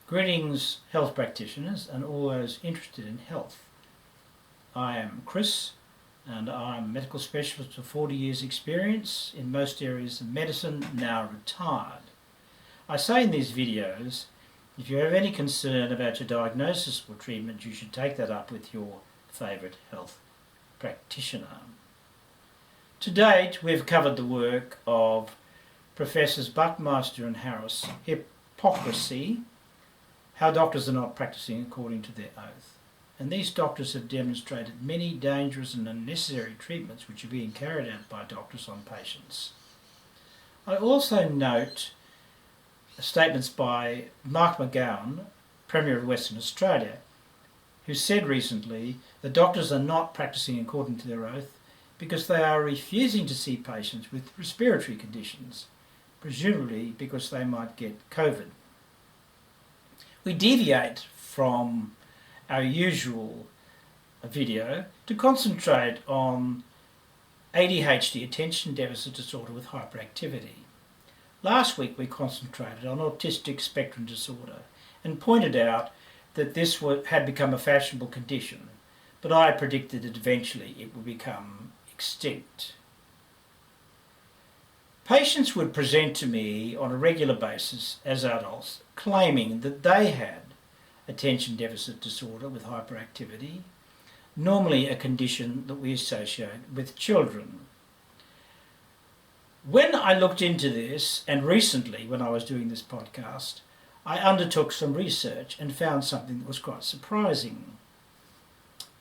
Greetings, health practitioners and all those interested in health. I am Chris and I'm a medical specialist with 40 years experience in most areas of medicine, now retired. I say in these videos, if you have any concern about your diagnosis or treatment, you should take that up with your favourite health practitioner. To date, we've covered the work of Professors Buckmaster and Harris, Hippocrasy, how doctors are not practicing according to their oath. And these doctors have demonstrated many dangerous and unnecessary treatments which are being carried out by doctors on patients. I also note statements by Mark McGowan, Premier of Western Australia, who said recently that doctors are not practicing according to their oath because they are refusing to see patients with respiratory conditions, presumably because they might get COVID. We deviate from our usual video to concentrate on ADHD, attention deficit disorder with hyperactivity. Last week we concentrated on autistic spectrum disorder and pointed out that this had become a fashionable condition, but I predicted that eventually it would become extinct. Patients would present to me on a regular basis as adults claiming that they had attention deficit disorder with hyperactivity, normally a condition that we associate with children. When I looked into this, and recently when I was doing this podcast, I undertook some research and found something that was quite surprising.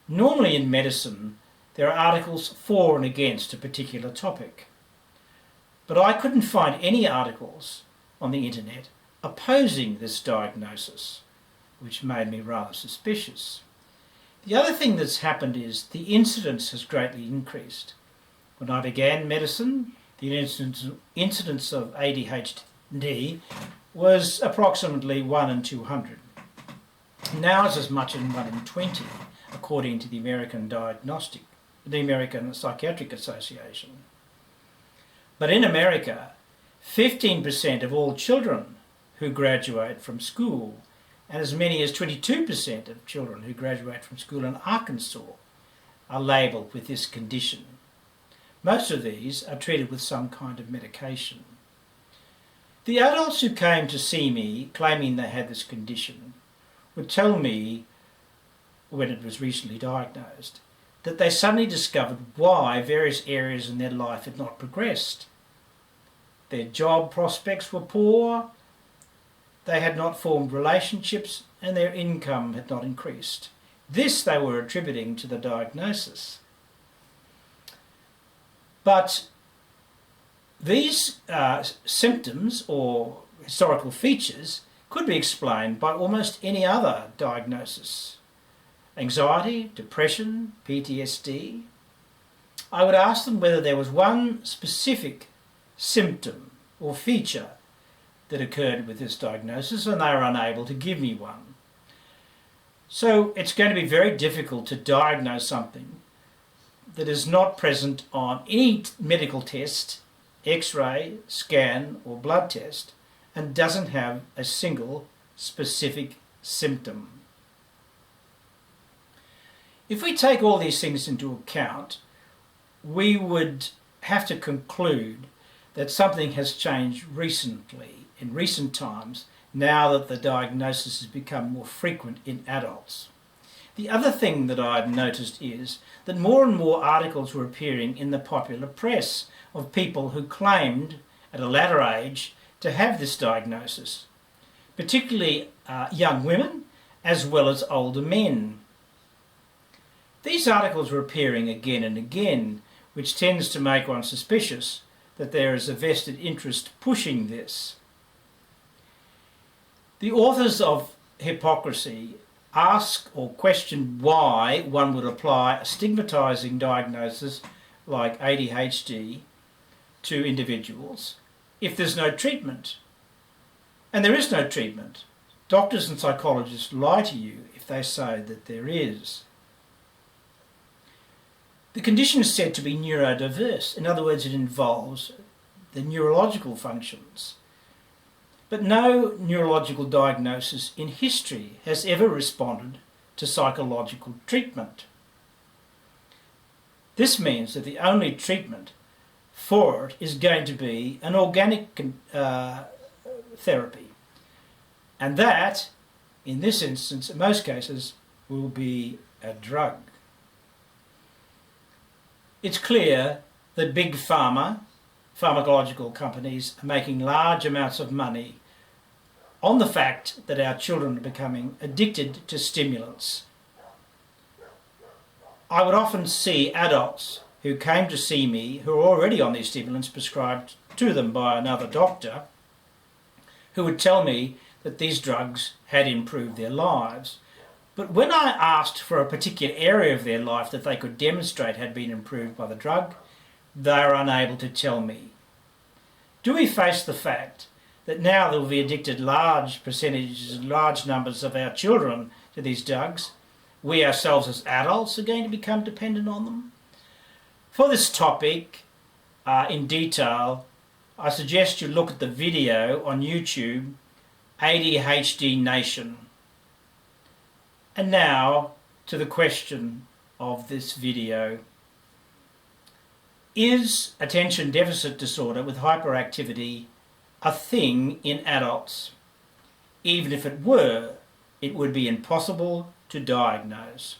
Normally in medicine, there are articles for and against a particular topic. But I couldn't find any articles on the internet opposing this diagnosis, which made me rather suspicious. The other thing that's happened is the incidence has greatly increased. When I began medicine, the incidence of ADHD was approximately 1 in 200. Now it's as much as 1 in 20, according to the American Psychiatric Association. But in America, 15% of all children who graduate from school, and as many as 22% of children who graduate from school in Arkansas, are labelled with this condition. Most of these are treated with some kind of medication. The adults who came to see me claiming they had this condition would tell me, when it was recently diagnosed, that they suddenly discovered why various areas in their life had not progressed. Their job prospects were poor, they had not formed relationships, and their income had not increased. This they were attributing to the diagnosis. But these symptoms or historical features could be explained by almost any other diagnosis. Anxiety, depression, PTSD. I would ask them whether there was one specific symptom or feature that occurred with this diagnosis, and they were unable to give me one. So it's going to be very difficult to diagnose something that is not present on any medical test, X-ray, scan or blood test, and doesn't have a single specific symptom. If we take all these things into account, we would have to conclude that something has changed recently, in recent times, now that the diagnosis has become more frequent in adults. The other thing that I've noticed is that more and more articles were appearing in the popular press of people who claimed at a latter age to have this diagnosis, particularly young women as well as older men. These articles were appearing again and again, which tends to make one suspicious that there is a vested interest pushing this. The authors of Hippocrasy ask or question why one would apply a stigmatising diagnosis like ADHD to individuals if there's no treatment. And there is no treatment. Doctors and psychologists lie to you if they say that there is. The condition is said to be neurodiverse. In other words, it involves the neurological functions. But no neurological diagnosis in history has ever responded to psychological treatment. This means that the only treatment for it is going to be an organic therapy. And that, in this instance, in most cases, will be a drug. It's clear that big pharma, pharmacological companies, are making large amounts of money on the fact that our children are becoming addicted to stimulants. I would often see adults who came to see me who are already on these stimulants prescribed to them by another doctor, who would tell me that these drugs had improved their lives. But when I asked for a particular area of their life that they could demonstrate had been improved by the drug, they are unable to tell me. Do we face the fact that now there will be addicted large percentages, large numbers of our children to these drugs? We ourselves as adults are going to become dependent on them? For this topic in detail, I suggest you look at the video on YouTube, ADHD Nation. And now to the question of this video. Is attention deficit disorder with hyperactivity a thing in adults? Even if it were, it would be impossible to diagnose.